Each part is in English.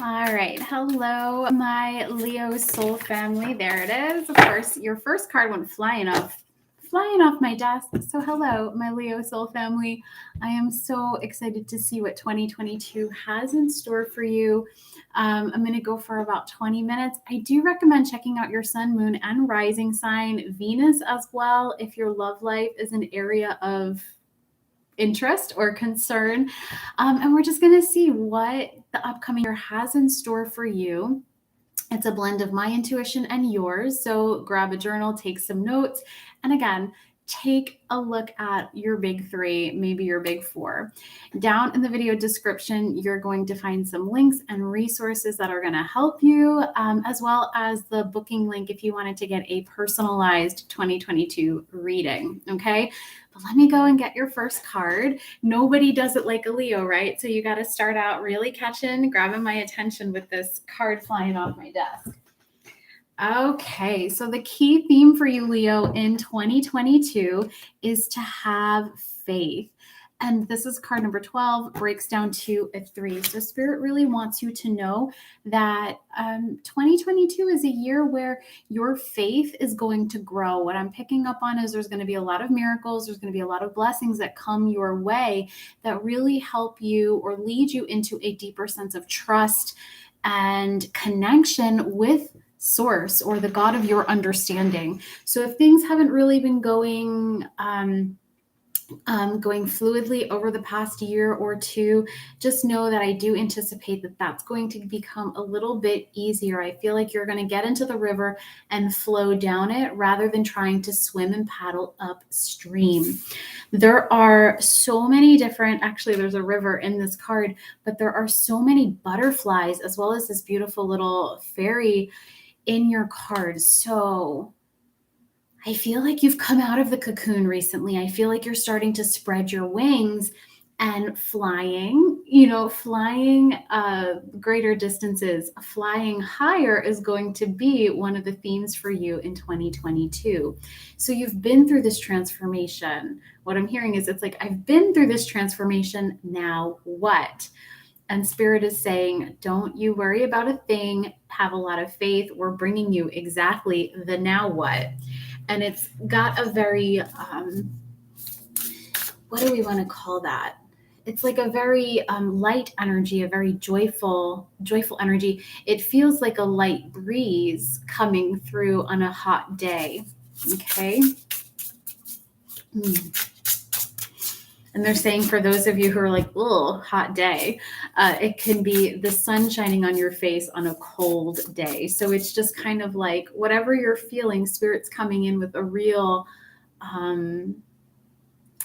All right. Hello, my Leo soul family. There it is. Of course, your first card went flying off my desk. So hello, my Leo soul family. I am so excited to see what 2022 has in store for you. I'm going to go for about 20 minutes. I do recommend checking out your sun, moon, and rising sign, Venus as well, if your love life is an area of interest or concern. And we're just going to see what the upcoming year has in store for you. It's a blend of my intuition and yours. So grab a journal, take some notes, and again, take a look at your big three, maybe your big four. Down in the video description, you're going to find some links and resources that are going to help you, as well as the booking link if you wanted to get a personalized 2022 reading. Okay. But let me go and get your first card. Nobody does it like a Leo, right? So you got to start out really grabbing my attention with this card flying off my desk. Okay, so the key theme for you, Leo, in 2022 is to have faith. And this is card number 12, breaks down to a 3. So Spirit really wants you to know that 2022 is a year where your faith is going to grow. What I'm picking up on is there's going to be a lot of miracles. There's going to be a lot of blessings that come your way that really help you or lead you into a deeper sense of trust and connection with Source or the God of your understanding. So if things haven't really been going fluidly over the past year or two, just know that I do anticipate that that's going to become a little bit easier. I feel like you're going to get into the river and flow down it rather than trying to swim and paddle upstream. There are so many different, actually there's a river in this card, but there are so many butterflies as well as this beautiful little fairy in your card. So I feel like you've come out of the cocoon recently. I feel like you're starting to spread your wings and flying greater distances. Flying higher is going to be one of the themes for you in 2022. So you've been through this transformation. What I'm hearing is it's like, I've been through this transformation. Now what? And Spirit is saying, don't you worry about a thing. Have a lot of faith. We're bringing you exactly the now what. And it's got a very, what do we want to call that? It's like a very light energy, a very joyful energy. It feels like a light breeze coming through on a hot day. Okay. And they're saying for those of you who are like, oh, hot day, it can be the sun shining on your face on a cold day. So it's just kind of like whatever you're feeling, Spirit's coming in with a real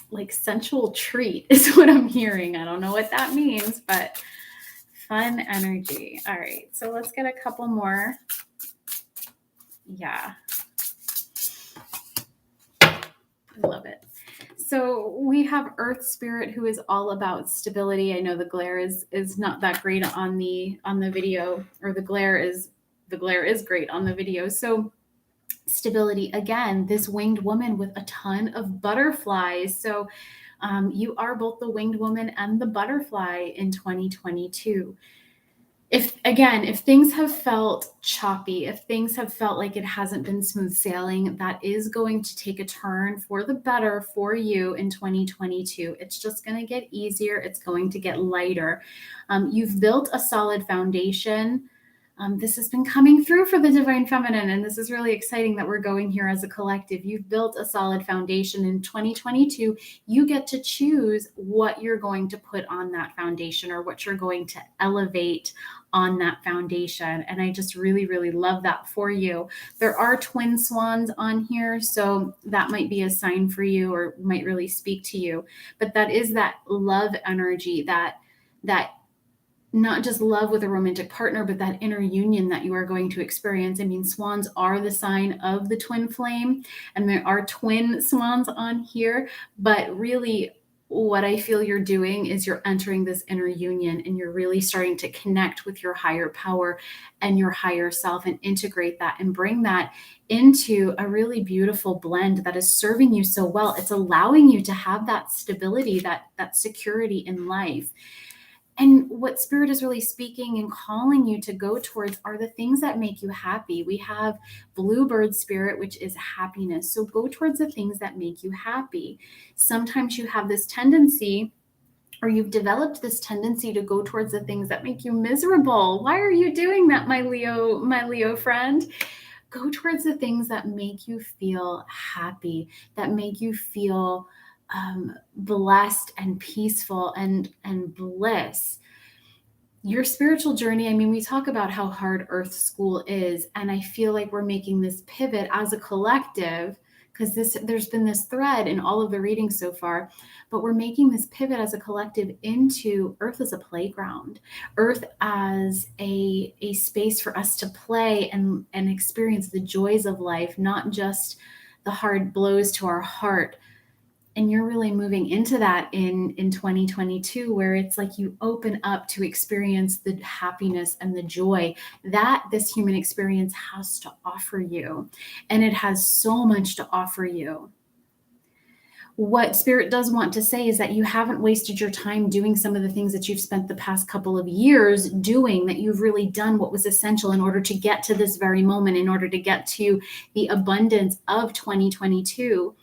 like sensual treat is what I'm hearing. I don't know what that means, but fun energy. All right, so let's get a couple more. Yeah. I love it. So we have Earth Spirit, who is all about stability. I know the glare is not that great on the video, or the glare is great on the video. So stability, again, this winged woman with a ton of butterflies. So you are both the winged woman and the butterfly in 2022. If things have felt choppy, if things have felt like it hasn't been smooth sailing, that is going to take a turn for the better for you in 2022. It's just going to get easier. It's going to get lighter. You've built a solid foundation. This has been coming through for the Divine Feminine, and this is really exciting that we're going here as a collective. You've built a solid foundation. In 2022, you get to choose what you're going to put on that foundation or what you're going to elevate on that foundation. And I just really, really love that for you. There are twin swans on here, so that might be a sign for you or might really speak to you. But that is that love energy, that not just love with a romantic partner, but that inner union that you are going to experience. I mean, swans are the sign of the twin flame, and there are twin swans on here, but really what I feel you're doing is you're entering this inner union and you're really starting to connect with your higher power and your higher self and integrate that and bring that into a really beautiful blend that is serving you so well. It's allowing you to have that stability, that security in life. And what Spirit is really speaking and calling you to go towards are the things that make you happy. We have Bluebird Spirit, which is happiness. So go towards the things that make you happy. Sometimes you have this tendency, or you've developed this tendency, to go towards the things that make you miserable. Why are you doing that, my Leo friend? Go towards the things that make you feel happy, that make you feel blessed and peaceful and bliss. Your spiritual journey, I mean, we talk about how hard Earth School is, and I feel like we're making this pivot as a collective, because there's been this thread in all of the readings so far, but we're making this pivot as a collective into Earth as a playground, Earth as a space for us to play and experience the joys of life, not just the hard blows to our heart. And you're really moving into that in 2022, where it's like you open up to experience the happiness and the joy that this human experience has to offer you. And it has so much to offer you. What Spirit does want to say is that you haven't wasted your time doing some of the things that you've spent the past couple of years doing, that you've really done what was essential in order to get to this very moment, in order to get to the abundance of 2022.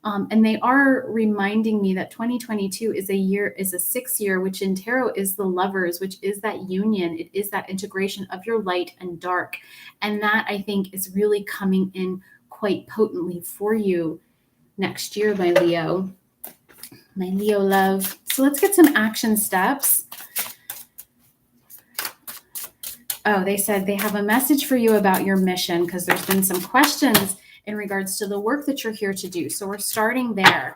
And they are reminding me that 2022 is a 6th year, which in tarot is the Lovers, which is that union. It is that integration of your light and dark. And that, I think, is really coming in quite potently for you next year, my Leo love. So let's get some action steps. Oh, they said they have a message for you about your mission, because there's been some questions in regards to the work that you're here to do. So we're starting there.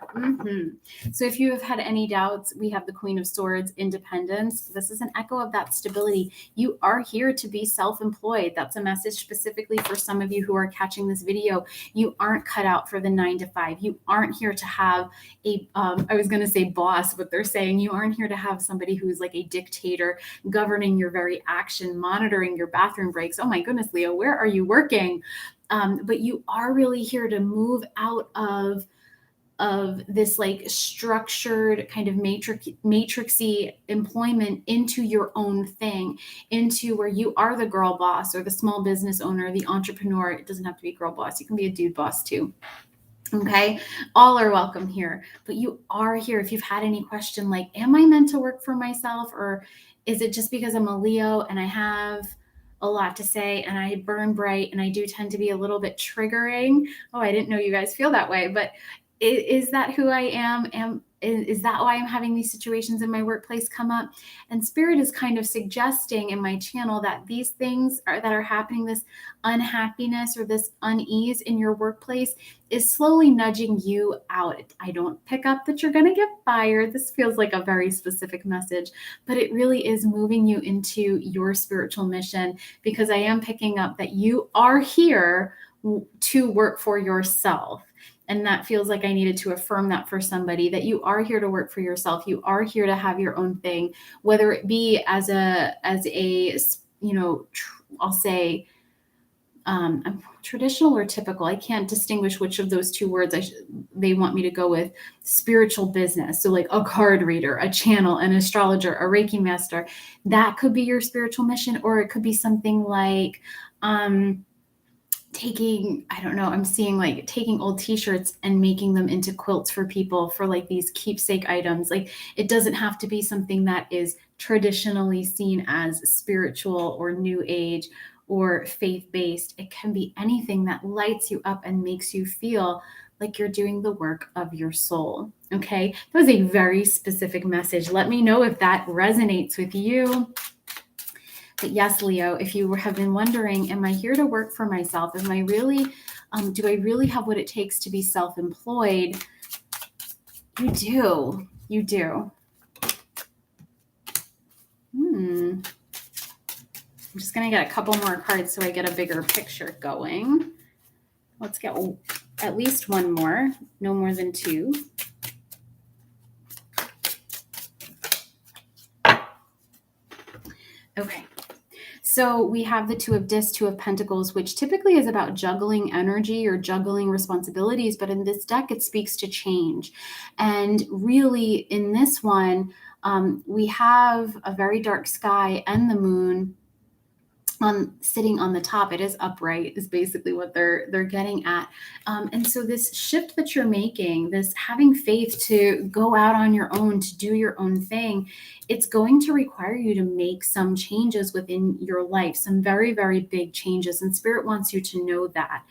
So if you have had any doubts, we have the Queen of Swords, independence. This is an echo of that stability. You are here to be self-employed. That's a message specifically for some of you who are catching this video. You aren't cut out for the 9 to 5. You aren't here to have a, I was going to say boss, but they're saying you aren't here to have somebody who's like a dictator governing your very action, monitoring your bathroom breaks. Oh my goodness, Leo, where are you working? But you are really here to move out of this like structured kind of matrixy employment into your own thing, into where you are the girl boss or the small business owner, the entrepreneur. It doesn't have to be girl boss. You can be a dude boss too. Okay. All are welcome here, but you are here. If you've had any question, like, am I meant to work for myself, or is it just because I'm a Leo and I have a lot to say and I burn bright and I do tend to be a little bit triggering? Oh, I didn't know you guys feel that way, but is that who I am? Is that why I'm having these situations in my workplace come up? And Spirit is kind of suggesting in my channel that these things that are happening, this unhappiness or this unease in your workplace, is slowly nudging you out. I don't pick up that you're going to get fired. This feels like a very specific message, but it really is moving you into your spiritual mission, because I am picking up that you are here to work for yourself. And that feels like I needed to affirm that for somebody, that you are here to work for yourself. You are here to have your own thing, whether it be as a, I'll say, traditional or typical. I can't distinguish which of those two words they want me to go with. Spiritual business. So like a card reader, a channel, an astrologer, a Reiki master. That could be your spiritual mission, or it could be something like, I'm seeing like taking old t-shirts and making them into quilts for people, for like these keepsake items. Like, it doesn't have to be something that is traditionally seen as spiritual or new age or faith-based. It can be anything that lights you up and makes you feel like you're doing the work of your soul. Okay. That was a very specific message. Let me know if that resonates with you. But yes, Leo, if you have been wondering, am I here to work for myself? Am I really, do I really have what it takes to be self-employed? You do. You do. I'm just going to get a couple more cards so I get a bigger picture going. Let's get at least one more, no more than 2. Okay. So we have the 2 of Discs, 2 of Pentacles, which typically is about juggling energy or juggling responsibilities. But in this deck, it speaks to change. And really in this one, we have a very dark sky and the moon sitting on the top. It is upright is basically what they're getting at. And so this shift that you're making, this having faith to go out on your own, to do your own thing, it's going to require you to make some changes within your life, some very, very big changes. And Spirit wants you to know that.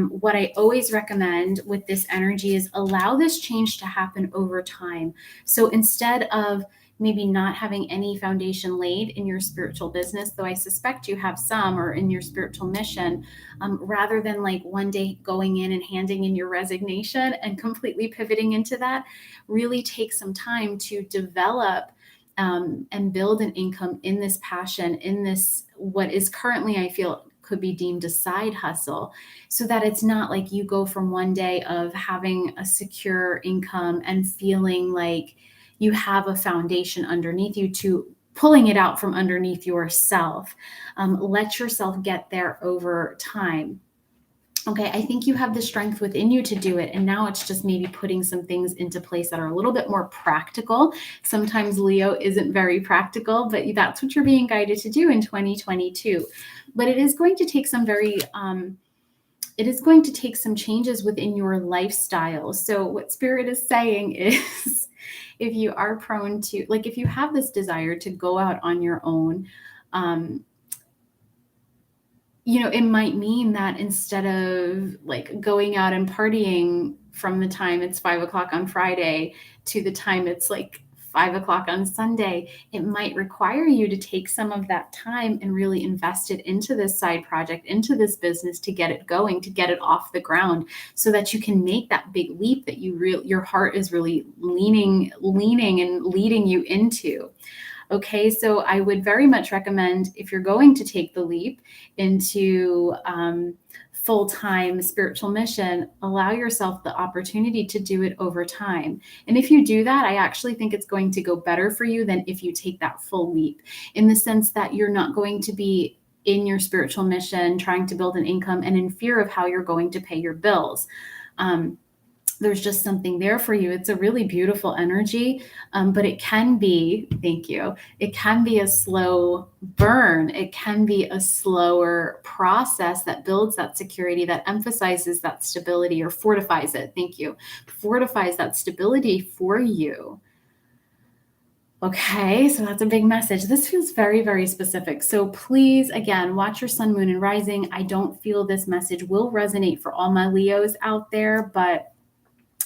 What I always recommend with this energy is allow this change to happen over time. So instead of maybe not having any foundation laid in your spiritual business, though I suspect you have some, or in your spiritual mission, rather than like one day going in and handing in your resignation and completely pivoting into that, really take some time to develop and build an income in this passion, in this, what is currently, I feel, could be deemed a side hustle, so that it's not like you go from one day of having a secure income and feeling like you have a foundation underneath you to pulling it out from underneath yourself. Let yourself get there over time. Okay, I think you have the strength within you to do it. And now it's just maybe putting some things into place that are a little bit more practical. Sometimes Leo isn't very practical, but that's what you're being guided to do in 2022. But it is going to take some changes within your lifestyle. So what Spirit is saying is, if you are prone to, like, if you have this desire to go out on your own, it might mean that instead of like going out and partying from the time it's 5:00 on Friday to the time it's like 5:00 on Sunday, it might require you to take some of that time and really invest it into this side project, into this business, to get it going, to get it off the ground, so that you can make that big leap that your heart is really leaning and leading you into. Okay, so I would very much recommend, if you're going to take the leap into full-time spiritual mission, allow yourself the opportunity to do it over time. And if you do that, I actually think it's going to go better for you than if you take that full leap, in the sense that you're not going to be in your spiritual mission trying to build an income and in fear of how you're going to pay your bills. There's just something there for you. It's a really beautiful energy, but it can be, thank you, it can be a slow burn. It can be a slower process that builds that security, that emphasizes that stability, or fortifies it. Thank you. Fortifies that stability for you. Okay, so that's a big message. This feels very, very specific. So please, again, watch your sun, moon, and rising. I don't feel this message will resonate for all my Leos out there, but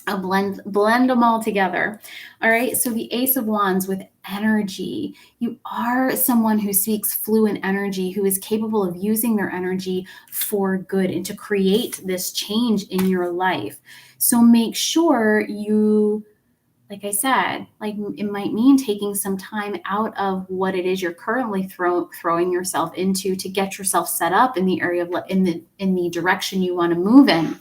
I'll blend them all together. All right. So the Ace of Wands with energy. You are someone who speaks fluent energy, who is capable of using their energy for good and to create this change in your life. So make sure you, like I said, like it might mean taking some time out of what it is you're currently throwing yourself into to get yourself set up in the area of in the direction you want to move in.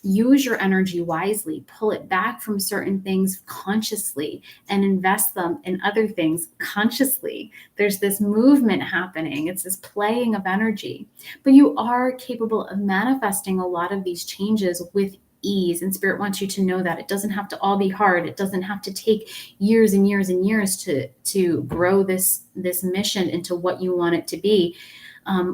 Use your energy wisely, pull it back from certain things consciously and invest them in other things consciously. There's this movement happening. It's this playing of energy, but you are capable of manifesting a lot of these changes with ease. And Spirit wants you to know that it doesn't have to all be hard. It doesn't have to take years and years and years to grow this mission into what you want it to be.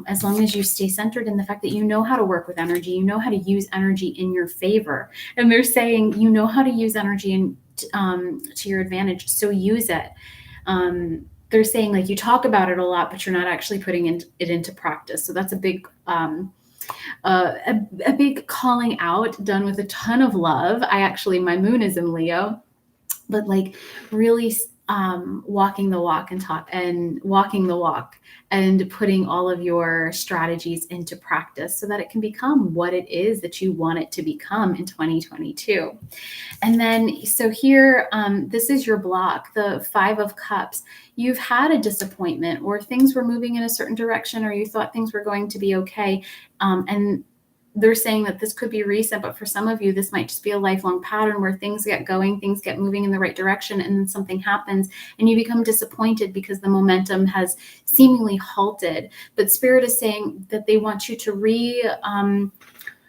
As long as you stay centered in the fact that you know how to work with energy, you know how to use energy in your favor. And they're saying you know how to use energy to your advantage, so use it. They're saying like you talk about it a lot, but you're not actually putting it into practice. So that's a big big calling out, done with a ton of love. My moon is in Leo, but like really walking the walk and putting all of your strategies into practice so that it can become what it is that you want it to become in 2022. And then, so here, this is your block, the 5 of Cups. You've had a disappointment, or things were moving in a certain direction, or you thought things were going to be okay. And they're saying that this could be recent, but for some of you, this might just be a lifelong pattern where things get going, things get moving in the right direction, and then something happens and you become disappointed because the momentum has seemingly halted. But Spirit is saying that they want you to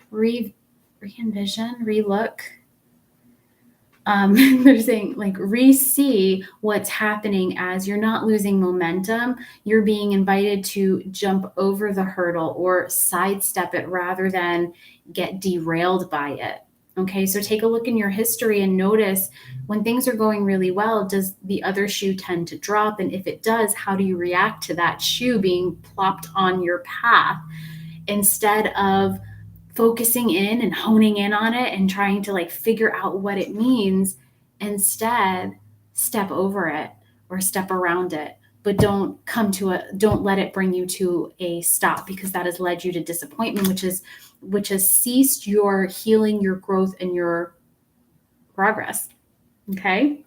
re-envision, re-look, They're saying like re-see what's happening as you're not losing momentum. You're being invited to jump over the hurdle or sidestep it rather than get derailed by it. Okay, so take a look in your history and notice when things are going really well, does the other shoe tend to drop? And if it does, how do you react to that shoe being plopped on your path instead of focusing in and honing in on it and trying to like figure out what it means? Instead, step over it or step around it, but don't let it bring you to a stop, because that has led you to disappointment, which has ceased your healing, your growth, and your progress. Okay.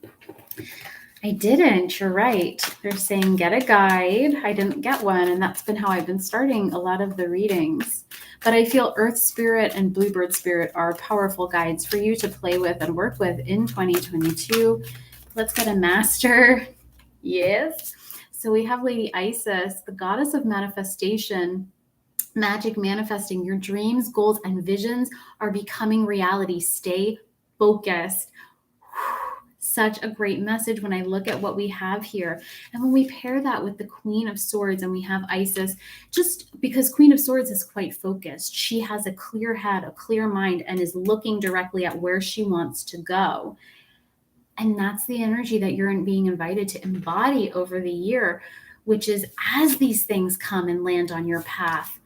I didn't. You're right. They're saying get a guide. I didn't get one, and that's been how I've been starting a lot of the readings. But I feel Earth Spirit and Bluebird Spirit are powerful guides for you to play with and work with in 2022. Let's get a master. Yes. So we have Lady Isis, the goddess of manifestation, magic manifesting. Your dreams, goals, and visions are becoming reality. Stay focused. Such a great message when I look at what we have here. And when we pair that with the Queen of Swords and we have Isis, just because Queen of Swords is quite focused, she has a clear head, a clear mind, and is looking directly at where she wants to go. And that's the energy that you're being invited to embody over the year, which is as these things come and land on your path,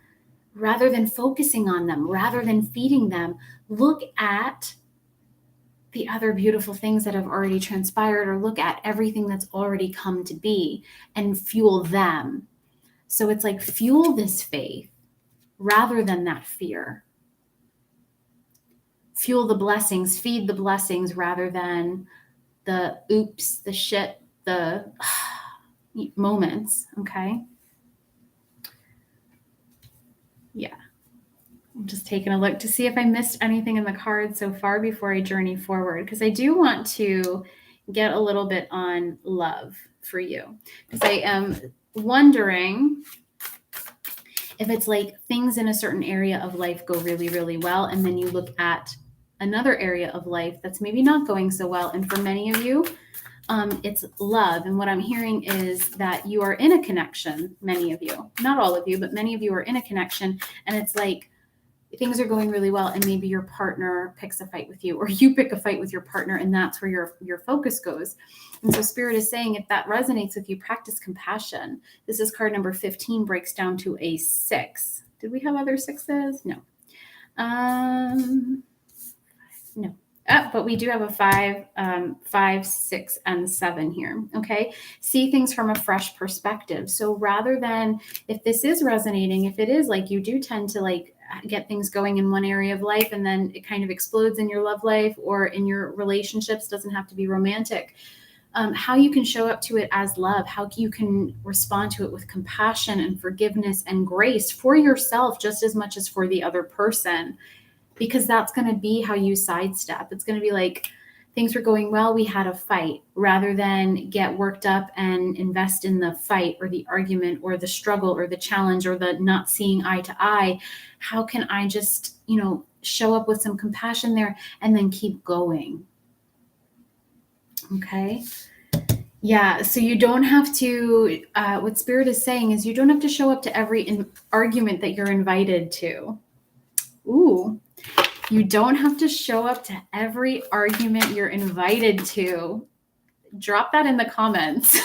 rather than focusing on them, rather than feeding them, look at the other beautiful things that have already transpired, or look at everything that's already come to be and fuel them. So it's like fuel this faith rather than that fear. Fuel the blessings, feed the blessings rather than the oops, the shit, the moments. Okay. Yeah. I'm just taking a look to see if I missed anything in the cards so far before I journey forward, because I do want to get a little bit on love for you, because I am wondering if it's like things in a certain area of life go really, really well, and then you look at another area of life that's maybe not going so well. And for many of you, it's love. And what I'm hearing is that you are in a connection, many of you, not all of you, but many of you are in a connection, and it's like things are going really well, and maybe your partner picks a fight with you, or you pick a fight with your partner, and that's where your focus goes. And so Spirit is saying, if that resonates with you, practice compassion. This is card number 15, breaks down to a 6. Did we have other 6s? No. No. But we do have a 5, 6, and 7 here. Okay. See things from a fresh perspective. So rather than, if this is resonating, if it is like you do tend to like get things going in one area of life and then it kind of explodes in your love life or in your relationships, doesn't have to be romantic. How you can show up to it as love, how you can respond to it with compassion and forgiveness and grace for yourself just as much as for the other person. Because that's going to be how you sidestep. It's going to be like, things were going well, we had a fight, rather than get worked up and invest in the fight or the argument or the struggle or the challenge or the not seeing eye to eye. How can I just, show up with some compassion there and then keep going? Okay. Yeah. So you don't have to, what Spirit is saying is you don't have to show up to every argument that you're invited to. Ooh. You don't have to show up to every argument you're invited to. Drop that in the comments.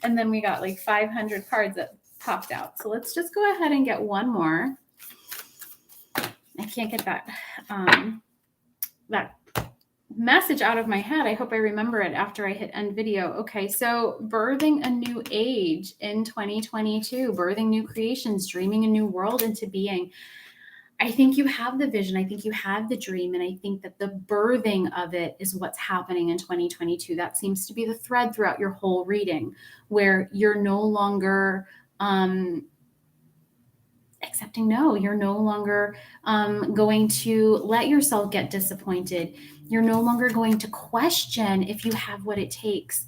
And then we got like 500 cards that popped out. So let's just go ahead and get one more. I can't get that message out of my head. I hope I remember it after I hit end video. Okay, so birthing a new age in 2022, birthing new creations, dreaming a new world into being. I think you have the vision. I think you have the dream. And I think that the birthing of it is what's happening in 2022. That seems to be the thread throughout your whole reading, where you're no longer accepting no. You're no longer going to let yourself get disappointed. You're no longer going to question if you have what it takes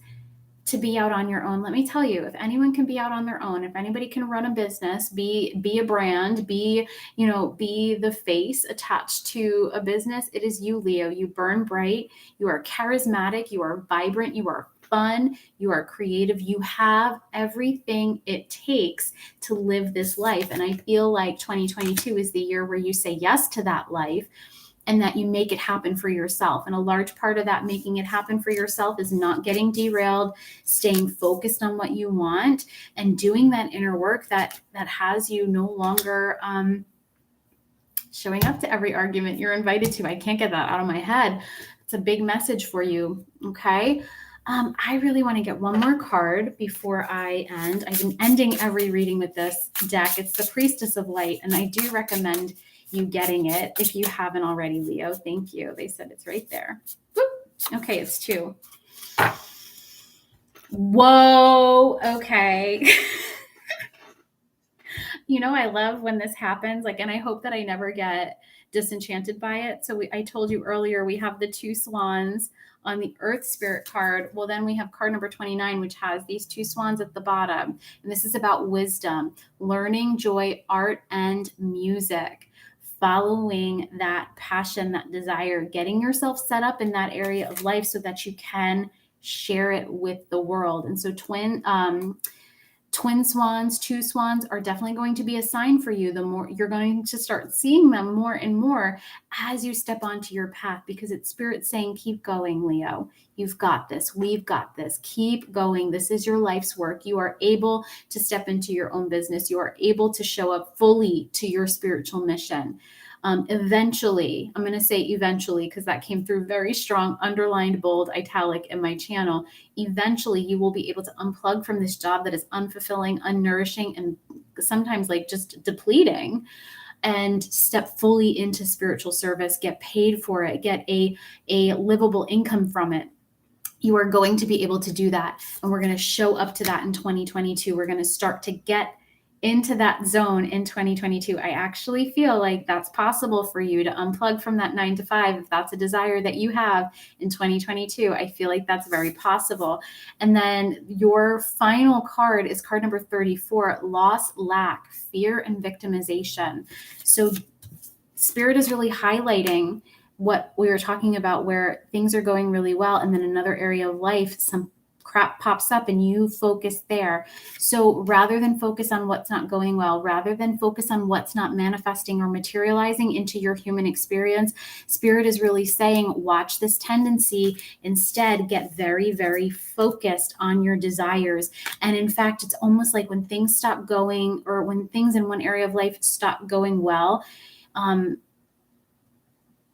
to be out on your own. Let me tell you, if anyone can be out on their own, if anybody can run a business, be a brand, be the face attached to a business, it is you, Leo. You burn bright, you are charismatic, you are vibrant, you are fun, you are creative, you have everything it takes to live this life. And I feel like 2022 is the year where you say yes to that life, and that you make it happen for yourself. And a large part of that making it happen for yourself is not getting derailed, staying focused on what you want, and doing that inner work that has you no longer showing up to every argument you're invited to. I can't get that out of my head. It's a big message for you, okay? I really want to get one more card before I end. I've been ending every reading with this deck. It's the Priestess of Light, and I do recommend you getting it if you haven't already, Leo. Thank you. They said it's right there. Whoop. Okay, it's 2. Whoa. Okay. I love when this happens. And I hope that I never get disenchanted by it. So I told you earlier, we have the 2 swans on the Earth Spirit card. Well, then we have card number 29, which has these 2 swans at the bottom. And this is about wisdom, learning, joy, art, and music. Following that passion, that desire, getting yourself set up in that area of life so that you can share it with the world. And so twin swans, 2 swans are definitely going to be a sign for you. The more you're going to start seeing them more and more as you step onto your path, because it's Spirit saying, keep going, Leo. You've got this. We've got this. Keep going. This is your life's work. You are able to step into your own business. You are able to show up fully to your spiritual mission. Eventually, I'm going to say eventually, because that came through very strong, underlined, bold, italic in my channel. Eventually, you will be able to unplug from this job that is unfulfilling, unnourishing, and sometimes just depleting, and step fully into spiritual service, get paid for it, get a livable income from it. You are going to be able to do that. And we're going to show up to that in 2022. We're going to start to get into that zone in 2022. I actually feel like that's possible for you to unplug from that 9 to 5. If that's a desire that you have in 2022, I feel like that's very possible. And then your final card is card number 34, loss, lack, fear, and victimization. So Spirit is really highlighting what we were talking about, where things are going really well, and then another area of life, some crap pops up and you focus there. So rather than focus on what's not going well, rather than focus on what's not manifesting or materializing into your human experience, Spirit is really saying, watch this tendency. Instead, get very, very focused on your desires. And in fact, it's almost like when things stop going, or when things in one area of life stop going well,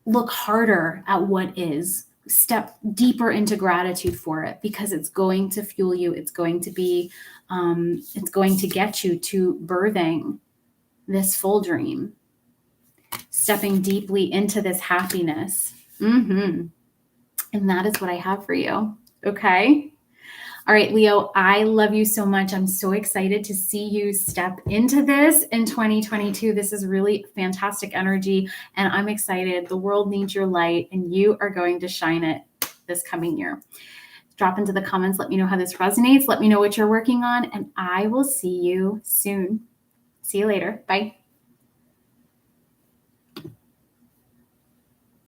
look harder at what is. Step deeper into gratitude for it, because it's going to fuel you. It's going to be, it's going to get you to birthing this full dream, stepping deeply into this happiness. And that is what I have for you. Okay. All right, Leo, I love you so much. I'm so excited to see you step into this in 2022. This is really fantastic energy, and I'm excited. The world needs your light, and you are going to shine it this coming year. Drop into the comments. Let me know how this resonates. Let me know what you're working on, and I will see you soon. See you later. Bye.